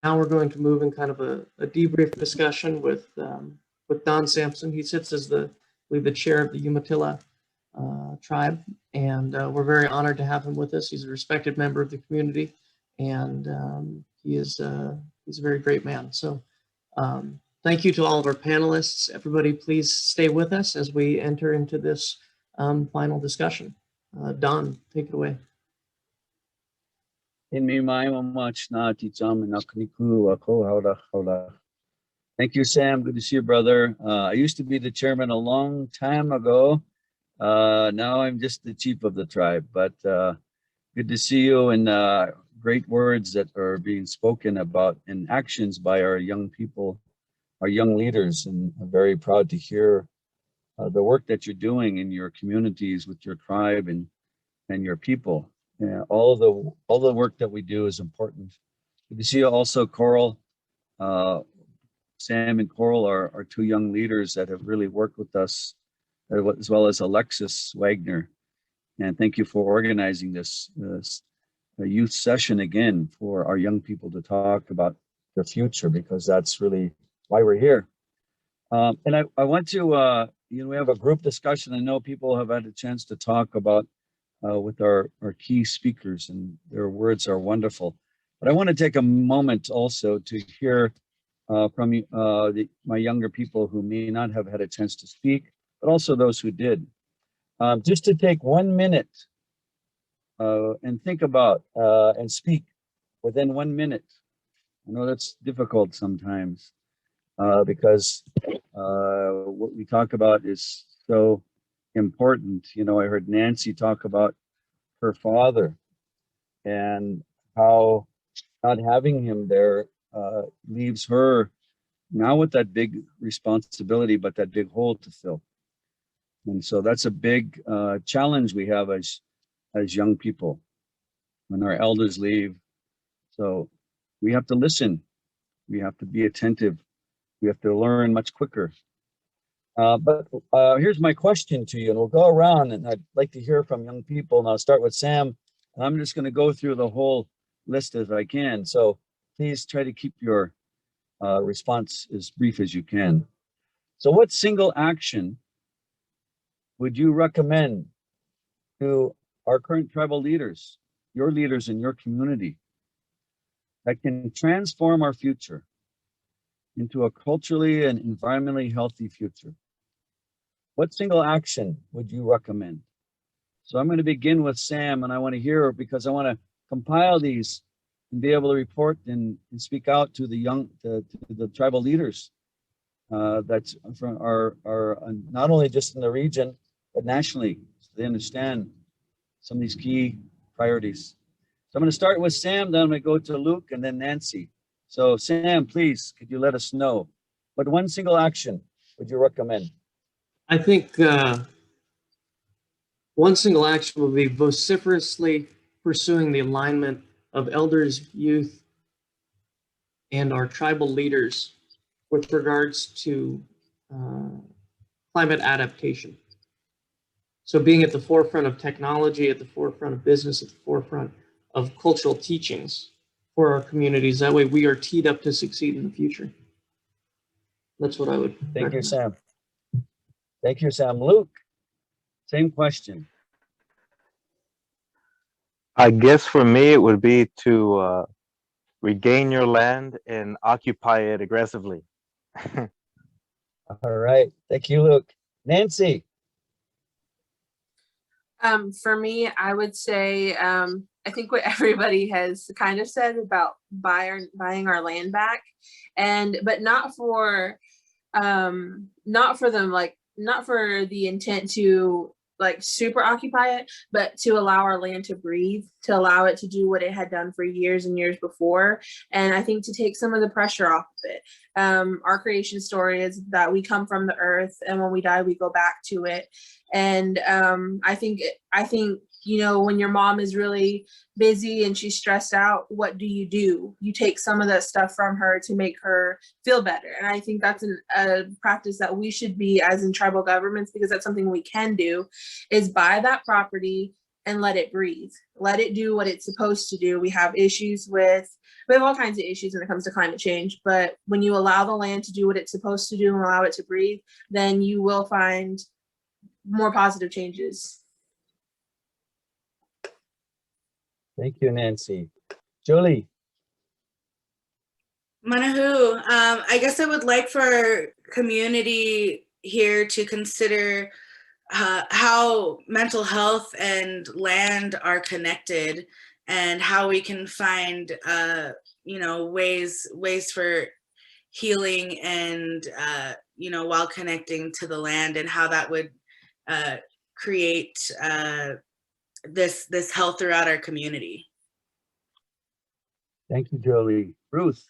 Now we're going to move in kind of a debrief discussion with Don Sampson. He sits as I believe, the chair of the Umatilla tribe, and we're very honored to have him with us. He's a respected member of the community, and he's a very great man. So thank you to all of our panelists. Everybody, please stay with us as we enter into this final discussion. Don, take it away. Thank you, Sam. Good to see you, brother. I used to be the chairman a long time ago. Now I'm just the chief of the tribe, but good to see you, and great words that are being spoken about and actions by our young people, our young leaders, and I'm very proud to hear the work that you're doing in your communities with your tribe and your people. All the work that we do is important. Good to see you also, Coral. Sam and Coral are two young leaders that have really worked with us, as well as Alexis Wagner. And thank you for organizing this youth session again for our young people to talk about the future, because that's really why we're here. And I want to, we have a group discussion. I know people have had a chance to talk about with our key speakers, and their words are wonderful. But I want to take a moment also to hear from my younger people who may not have had a chance to speak, but also those who did. Just to take 1 minute and think about and speak within 1 minute. I know that's difficult sometimes because what we talk about is so important. You know, I heard Nancy talk about her father and how not having him there leaves her now with that big responsibility, but that big hole to fill. And so that's a big challenge we have as young people when our elders leave. So we have to listen. We have to be attentive. We have to learn much quicker. But here's my question to you, and we'll go around, and I'd like to hear from young people. And I'll start with Sam, and I'm just going to go through the whole list as I can. So please try to keep your response as brief as you can. So what single action would you recommend to our current tribal leaders, your leaders in your community, that can transform our future into a culturally and environmentally healthy future? What single action would you recommend? So I'm going to begin with Sam, and I want to hear, because I want to compile these and be able to report and speak out to the tribal leaders that's from are not only just in the region, but nationally, so they understand some of these key priorities. So I'm going to start with Sam, then I'm going to go to Luke, and then Nancy. So Sam, please, could you let us know what one single action would you recommend? I think one single action will be vociferously pursuing the alignment of elders, youth, and our tribal leaders with regards to climate adaptation. So being at the forefront of technology, at the forefront of business, at the forefront of cultural teachings for our communities. That way we are teed up to succeed in the future. That's what I would recommend. Thank you, Sam. Thank you, Sam. Luke, same question. I guess for me, it would be to regain your land and occupy it aggressively. All right. Thank you, Luke. Nancy. For me, I would say, I think what everybody has kind of said about buying our land back, but not for the intent to like super occupy it, but to allow our land to breathe, to allow it to do what it had done for years and years before. And I think to take some of the pressure off of it. Our creation story is that we come from the earth, and when we die, we go back to it. And I think, you know, when your mom is really busy and she's stressed out, what do? You take some of that stuff from her to make her feel better. And I think that's a practice that we should be as in tribal governments, because that's something we can do, is buy that property and let it breathe. Let it do what it's supposed to do. We have all kinds of issues when it comes to climate change, but when you allow the land to do what it's supposed to do and allow it to breathe, then you will find more positive changes. Thank you, Nancy. Julie. Manahu, I guess I would like for community here to consider how mental health and land are connected, and how we can find, ways for healing and, while connecting to the land, and how that would create this health throughout our community. Thank you, Jolie. Ruth.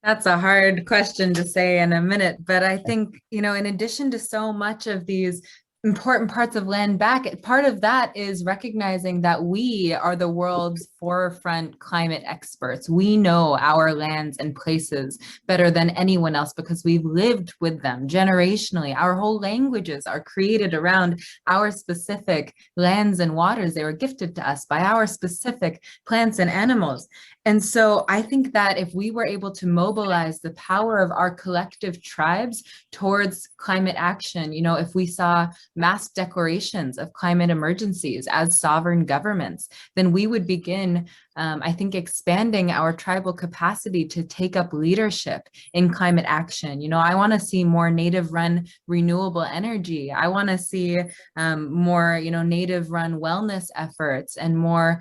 That's a hard question to say in a minute, but I think, in addition to so much of these important parts of land back, part of that is recognizing that we are the world's forefront climate experts. We know our lands and places better than anyone else because we've lived with them generationally. Our whole languages are created around our specific lands and waters. They were gifted to us by our specific plants and animals. And so I think that if we were able to mobilize the power of our collective tribes towards climate action, if we saw mass declarations of climate emergencies as sovereign governments, then we would begin, I think, expanding our tribal capacity to take up leadership in climate action. I want to see more native-run renewable energy. I want to see more, native-run wellness efforts and more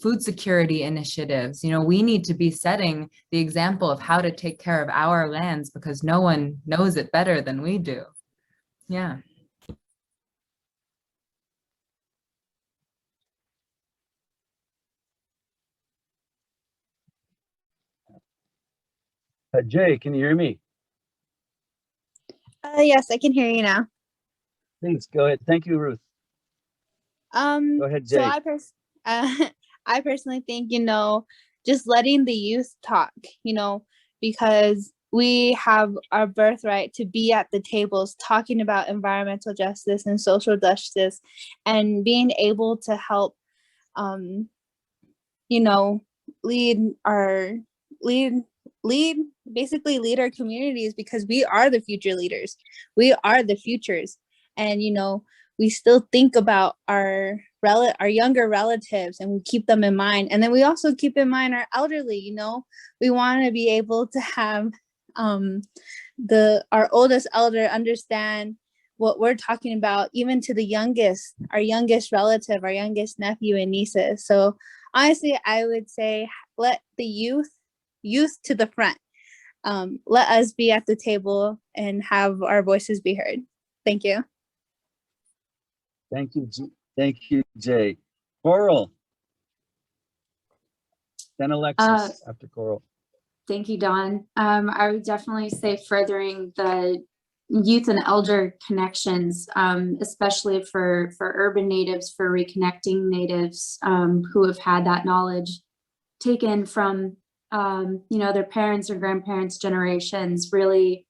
food security initiatives. We need to be setting the example of how to take care of our lands because no one knows it better than we do. Yeah. Jay, can you hear me? Yes, I can hear you now. Please go ahead. Thank you, Ruth. Go ahead, Jay. So I personally think, just letting the youth talk, because we have our birthright to be at the tables talking about environmental justice and social justice, and being able to help, lead our communities, because we are the future leaders. We are the futures. And, we still think about our younger relatives, and we keep them in mind. And then we also keep in mind our elderly. We want to be able to have our oldest elder understand what we're talking about, even to our youngest relative, our youngest nephew and nieces. So honestly, I would say let the youth to the front. Let us be at the table and have our voices be heard. Thank you. Thank you, Jay. Coral. Then Alexis after Coral. Thank you, Don. I would definitely say furthering the youth and elder connections, especially for urban natives, for reconnecting natives who have had that knowledge taken from their parents or grandparents' generations, really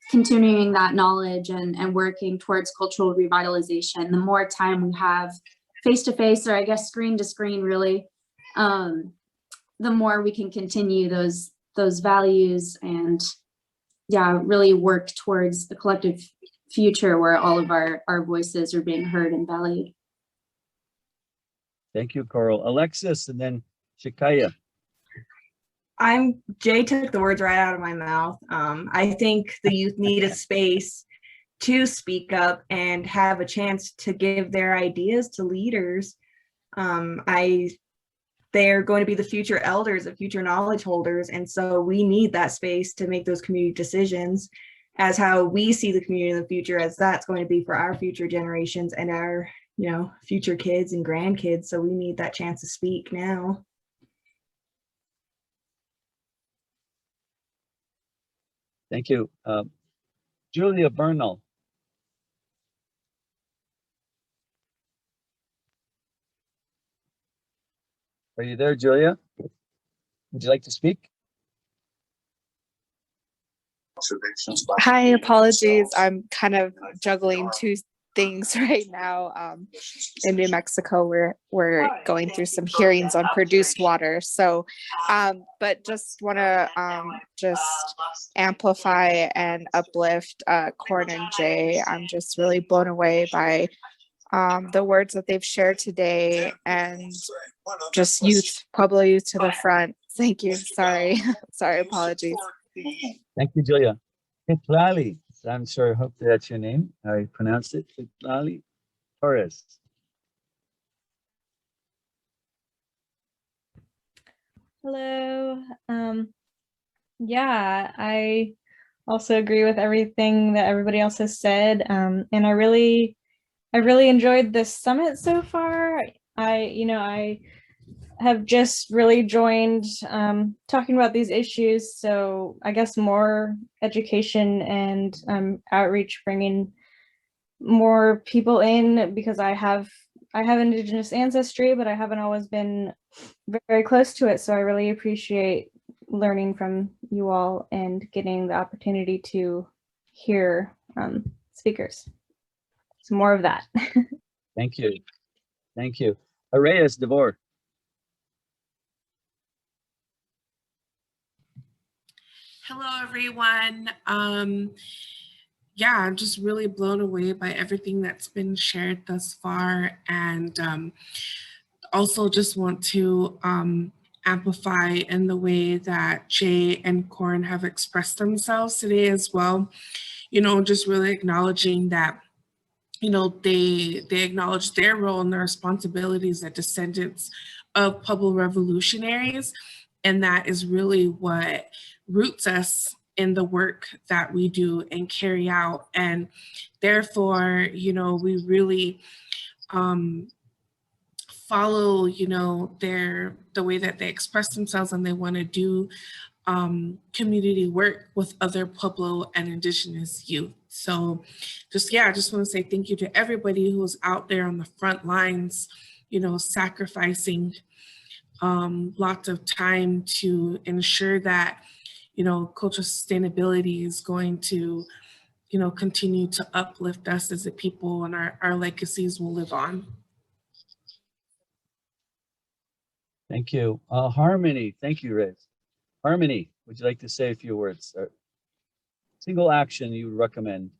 continuing that knowledge and working towards cultural revitalization. The more time we have face-to-face, or I guess screen-to-screen, really, the more we can continue those values and really work towards the collective future where all of our voices are being heard and valued. Thank you, Coral. Alexis, and then Shikaya. Jay took the words right out of my mouth. I think the youth need a space to speak up and have a chance to give their ideas to leaders. They're going to be the future elders, the future knowledge holders. And so we need that space to make those community decisions as how we see the community in the future, as that's going to be for our future generations and our, future kids and grandkids. So we need that chance to speak now. Thank you. Julia Bernal. Are you there, Julia? Would you like to speak? Hi, apologies. I'm kind of juggling things right now. In New Mexico, we're going through some hearings on produced water. So, but just want to just amplify and uplift Corn and Jay. I'm just really blown away by the words that they've shared today, and just youth, Pueblo youth to the front. Thank you. Sorry, apologies. Thank you, Julia. Itlali, I'm sure, hopefully that's your name. I pronounced it. Itlali Torres. Hello. Yeah, I also agree with everything that everybody else has said. And I really enjoyed this summit so far. I have just really joined talking about these issues. So I guess more education and outreach, bringing more people in, because I have Indigenous ancestry, but I haven't always been very close to it. So I really appreciate learning from you all and getting the opportunity to hear speakers. So more of that. Thank you. Thank you. Arayas Devor. Hello, everyone. Yeah, I'm just really blown away by everything that's been shared thus far. And also just want to amplify in the way that Jay and Corn have expressed themselves today as well. Just really acknowledging that, they acknowledge their role and their responsibilities as descendants of Pueblo revolutionaries. And that is really what roots us in the work that we do and carry out. And therefore, we really follow, the way that they express themselves, and they want to do community work with other Pueblo and Indigenous youth. So I just want to say thank you to everybody who's out there on the front lines, sacrificing lots of time to ensure that, cultural sustainability is going to, continue to uplift us as a people, and our legacies will live on. Thank you. Harmony. Thank you, Riz. Harmony, would you like to say a few words? Single action you would recommend?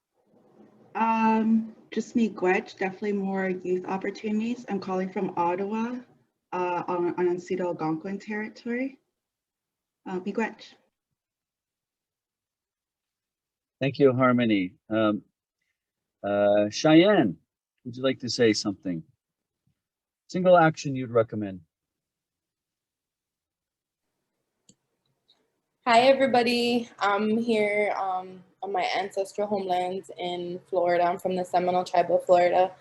Just miigwech, definitely more youth opportunities. I'm calling from Ottawa, on Oneida Algonquin territory. Miigwech. Thank you, Harmony. Cheyenne, would you like to say something? Single action you'd recommend? Hi, everybody. I'm here on my ancestral homelands in Florida. I'm from the Seminole tribe of Florida.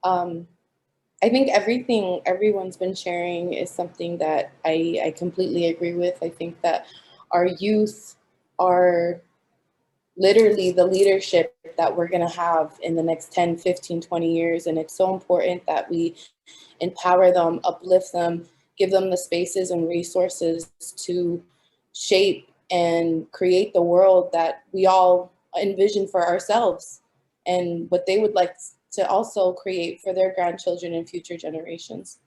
I think everything everyone's been sharing is something that I completely agree with. I think that our youth are literally the leadership that we're going to have in the next 10, 15, 20 years. And it's so important that we empower them, uplift them, give them the spaces and resources to shape and create the world that we all envision for ourselves, and what they would like to also create for their grandchildren and future generations.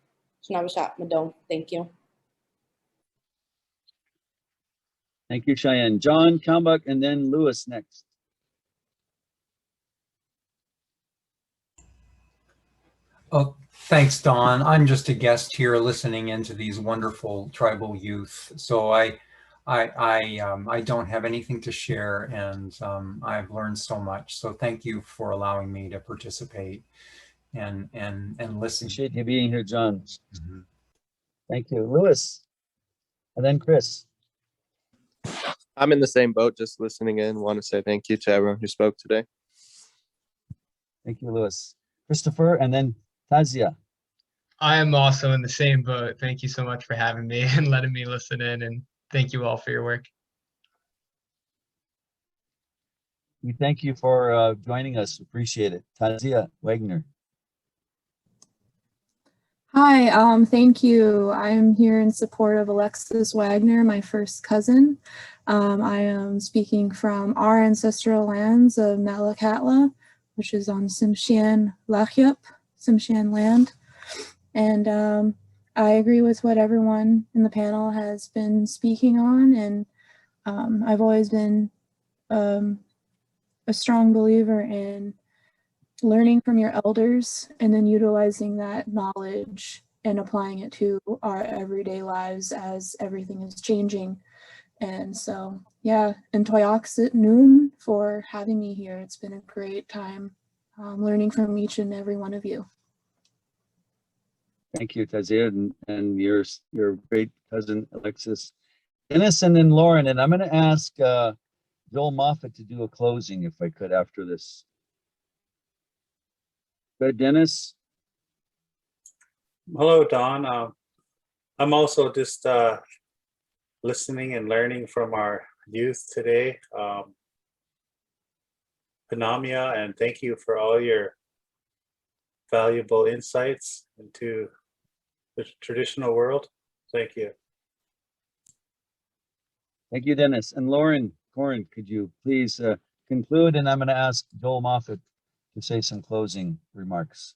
Thank you. Thank you, Cheyenne. John Kalmbach, and then Lewis next. Oh, thanks, Don. I'm just a guest here listening into these wonderful tribal youth. So I don't have anything to share, and I've learned so much. So thank you for allowing me to participate and listen. Appreciate you being here, John. Mm-hmm. Thank you, Lewis, and then Chris. I'm in the same boat, just listening in. Want to say thank you to everyone who spoke today. Thank you, Lewis. Christopher, and then Tazia. I am also in the same boat. Thank you so much for having me and letting me listen in, and thank you all for your work. We thank you for joining us. Appreciate it. Tazia Wagner. Hi, thank you. I'm here in support of Alexis Wagner, my first cousin. I am speaking from our ancestral lands of Metlakatla, which is on Tsimshian Lachiep, Tsimshian land. And I agree with what everyone in the panel has been speaking on, and I've always been a strong believer in learning from your elders and then utilizing that knowledge and applying it to our everyday lives as everything is changing. And so, yeah, and Toyoxit Noon for having me here. It's been a great time learning from each and every one of you. Thank you, Tazir, and your great cousin, Alexis. Dennis and then Lauren, and I'm going to ask Joel Moffat to do a closing if I could after this. Good, Dennis? Hello, Don. I'm also just listening and learning from our youth today. Panamia, and thank you for all your valuable insights into the traditional world. Thank you. Thank you, Dennis. And Lauren, Corin, could you please conclude? And I'm going to ask Joel Moffat to say some closing remarks.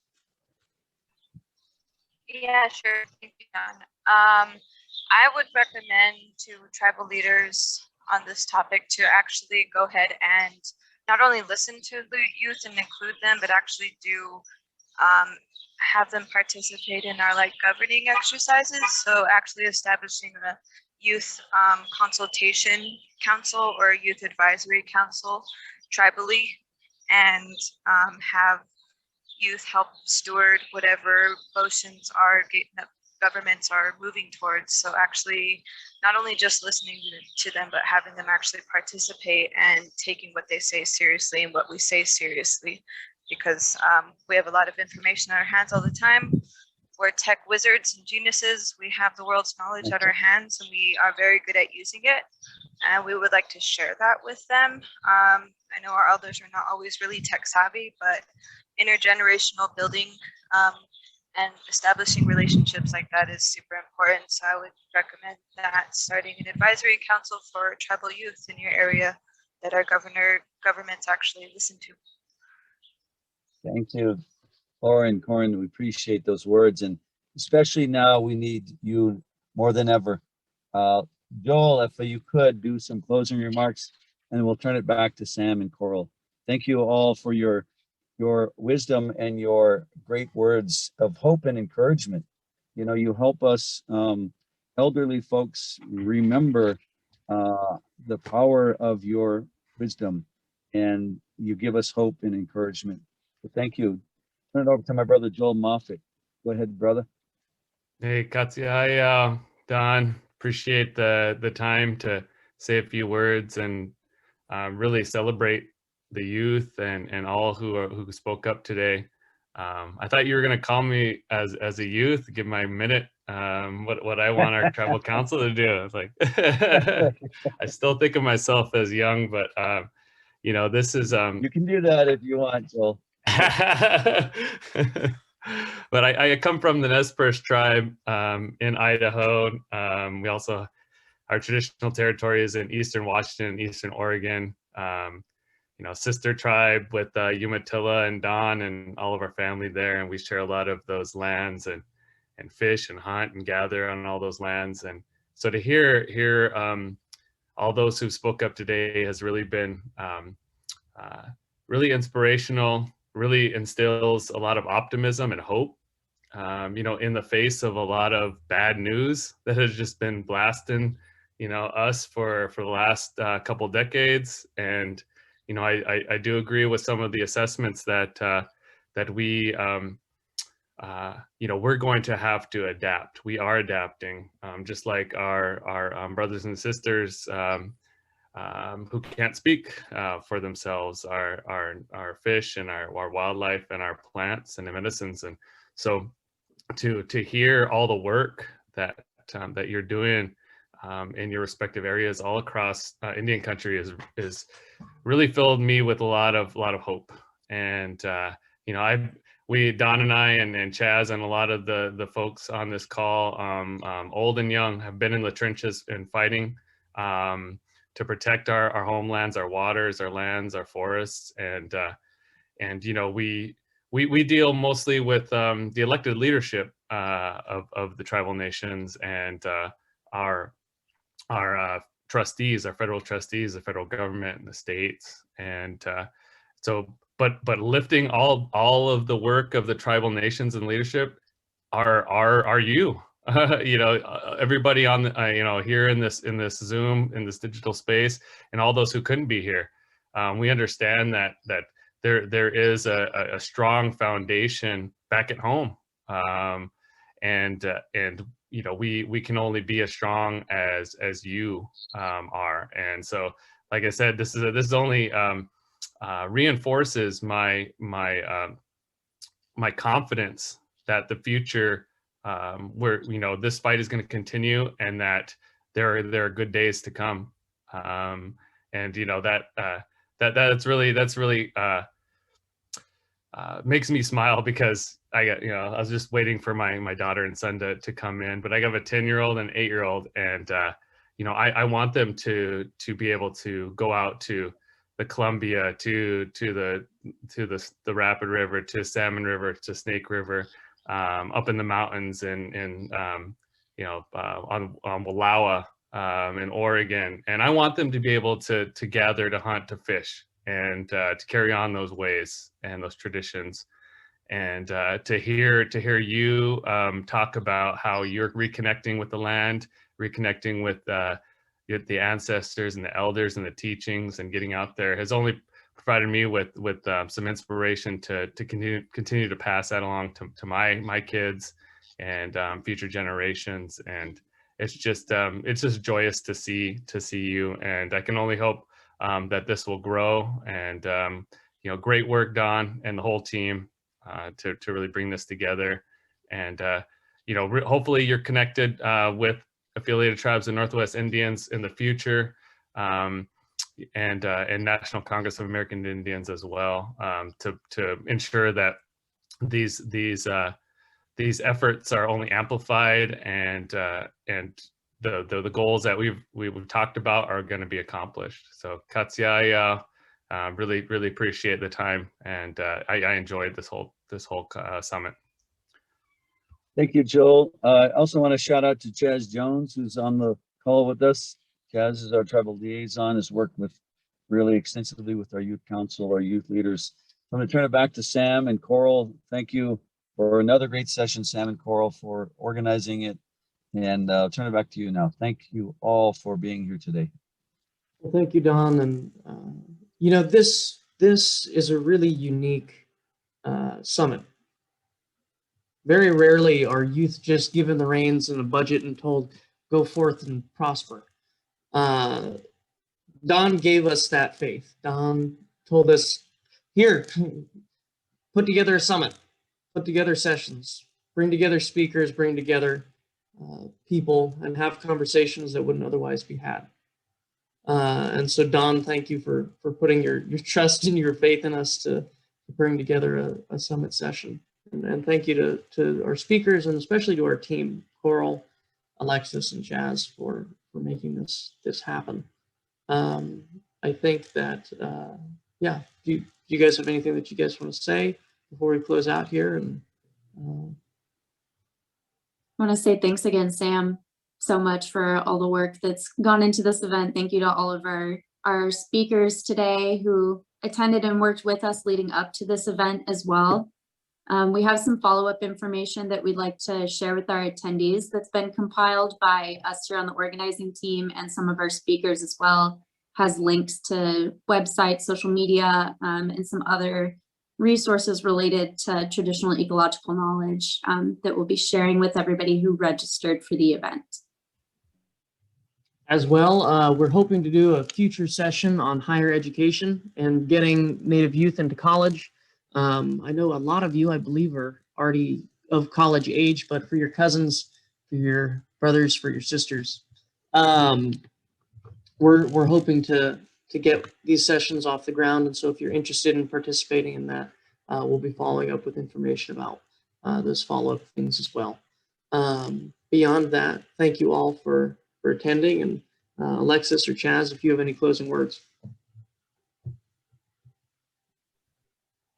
Yeah, sure. Thank you, Don. I would recommend to tribal leaders on this topic to actually go ahead and not only listen to the youth and include them, but actually do have them participate in our governing exercises. So actually establishing a youth consultation council or a youth advisory council tribally, and have youth help steward whatever motions our governments are moving towards. So actually not only just listening to them, but having them actually participate and taking what they say seriously and what we say seriously, because we have a lot of information in our hands all the time. We're tech wizards and geniuses. We have the world's knowledge at our hands, and we are very good at using it. And we would like to share that with them. I know our elders are not always really tech savvy, but intergenerational building and establishing relationships like that is super important. So I would recommend that, starting an advisory council for tribal youth in your area that our governments actually listen to. Thank you, Lauren, Corin. We appreciate those words, and especially now we need you more than ever. Joel, if you could do some closing remarks, and we'll turn it back to Sam and Coral. Thank you all for your wisdom and your great words of hope and encouragement. You know, you help us elderly folks remember the power of your wisdom, and you give us hope and encouragement. So thank you. Turn it over to my brother, Joel Moffat. Go ahead, brother. Hey, Katya. Don, appreciate the time to say a few words and really celebrate the youth and all who spoke up today. I thought you were going to call me as a youth, give my minute, what I want our tribal council to do. I was like, I still think of myself as young, but you know, this is you can do that if you want, Joel. But I come from the Nez Perce tribe in Idaho. We also, our traditional territory is in Eastern Washington, Eastern Oregon. You know, sister tribe with Umatilla and Don and all of our family there, and we share a lot of those lands and fish and hunt and gather on all those lands. And so to hear all those who spoke up today has really been really inspirational, really instills a lot of optimism and hope, you know, in the face of a lot of bad news that has just been blasting, you know, us for the last couple decades. And you know, I do agree with some of the assessments that we, you know, we're going to have to adapt. We are adapting, just like our brothers and sisters who can't speak for themselves, our fish and our wildlife and our plants and the medicines. And so to hear all the work that you're doing in your respective areas all across Indian country is really filled me with a lot of hope. And you know, Don and I and Chaz and a lot of the folks on this call, old and young, have been in the trenches and fighting to protect our homelands, our waters, our lands, our forests, and you know, we deal mostly with the elected leadership of the tribal nations and our trustees, our federal trustees, the federal government and the states. And so, but lifting all of the work of the tribal nations and leadership are you. You know, everybody on the, you know, here in this Zoom, in this digital space, and all those who couldn't be here. We understand that there is a strong foundation back at home, and you know, we can only be as strong as you are. And so, like I said, this is only reinforces my confidence that the future, where, you know, this fight is going to continue, and that there are good days to come. And you know, that's really makes me smile, because I was just waiting for my daughter and son to come in, but I have a 10-year-old and 8-year-old, and you know, I want them to be able to go out to the Columbia, to the Rapid River, to Salmon River, to Snake River, up in the mountains, and you know, on Wallowa, in Oregon. And I want them to be able to gather, to hunt, to fish, and to carry on those ways and those traditions. And to hear you talk about how you're reconnecting with the land, reconnecting with the ancestors and the elders and the teachings, and getting out there has only provided me with some inspiration to continue to pass that along to my kids and future generations. And it's just joyous to see you, and I can only hope that this will grow. And you know, great work, Don, and the whole team, to really bring this together. And you know, hopefully you're connected with affiliated tribes and Northwest Indians in the future, and National Congress of American Indians as well, to ensure that these efforts are only amplified, and the goals that we've talked about are going to be accomplished. So Katsiaya, really appreciate the time, and I enjoyed this whole summit. Thank you, Joel. I also want to shout out to Chaz Jones, who's on the call with us. Chaz is our tribal liaison, has worked really extensively with our youth council, our youth leaders. I'm going to turn it back to Sam and Coral. Thank you for another great session, Sam and Coral, for organizing it. And I'll turn it back to you now. Thank you all for being here today. Well, thank you, Don. And you know, this is a really unique summit. Very rarely are youth just given the reins and a budget and told, go forth and prosper. Don gave us that faith. Don told us, here, put together a summit, put together sessions, bring together speakers, bring together people, and have conversations that wouldn't otherwise be had. And so, Don, thank you for putting your trust and your faith in us to bring together a summit session. And thank you to our speakers, and especially to our team, Coral, Alexis, and Jazz, for making this happen. I think that, yeah, do you guys have anything that you guys want to say before we close out here? And I want to say thanks again, Sam, so much for all the work that's gone into this event. Thank you to all of our speakers today who attended and worked with us leading up to this event as well. We have some follow-up information that we'd like to share with our attendees that's been compiled by us here on the organizing team, and some of our speakers as well. Has links to websites, social media, and some other resources related to traditional ecological knowledge that we'll be sharing with everybody who registered for the event. as well, we're hoping to do a future session on higher education and getting Native youth into college. I know a lot of you, I believe, are already of college age, but for your cousins, for your brothers, for your sisters, we're hoping to get these sessions off the ground. And so if you're interested in participating in that, we'll be following up with information about those follow-up things as well. Beyond that, thank you all for attending. And Alexis or Chaz, if you have any closing words.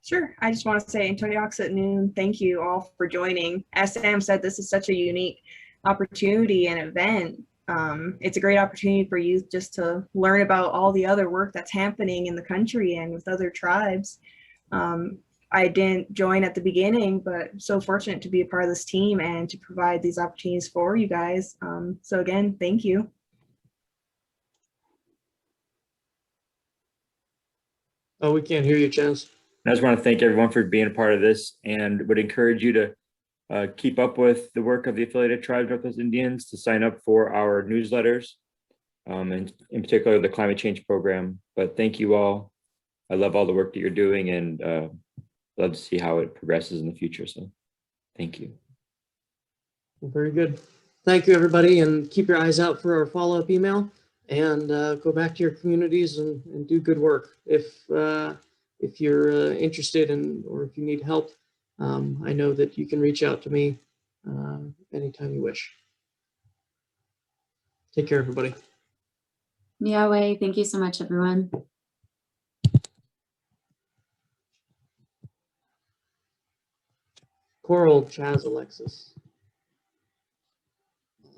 Sure. I just want to say, Antioxat Noon, thank you all for joining. As Sam said, this is such a unique opportunity and event. It's a great opportunity for youth just to learn about all the other work that's happening in the country and with other tribes. I didn't join at the beginning, but so fortunate to be a part of this team and to provide these opportunities for you guys. So again, thank you. Oh, we can't hear you, Chaz. I just want to thank everyone for being a part of this and would encourage you to keep up with the work of the affiliated tribes Northwest Indians, to sign up for our newsletters, and in particular the climate change program. But thank you all. I love all the work that you're doing and love to see how it progresses in the future. So thank you. Very good. Thank you, everybody, and keep your eyes out for our follow-up email, and go back to your communities and do good work. If you're interested in, or if you need help, I know that you can reach out to me anytime you wish. Take care, everybody. Yahweh, thank you so much, everyone. Coral, Chaz, Alexis.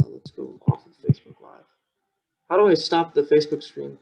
Let's go off of Facebook Live. How do I stop the Facebook stream?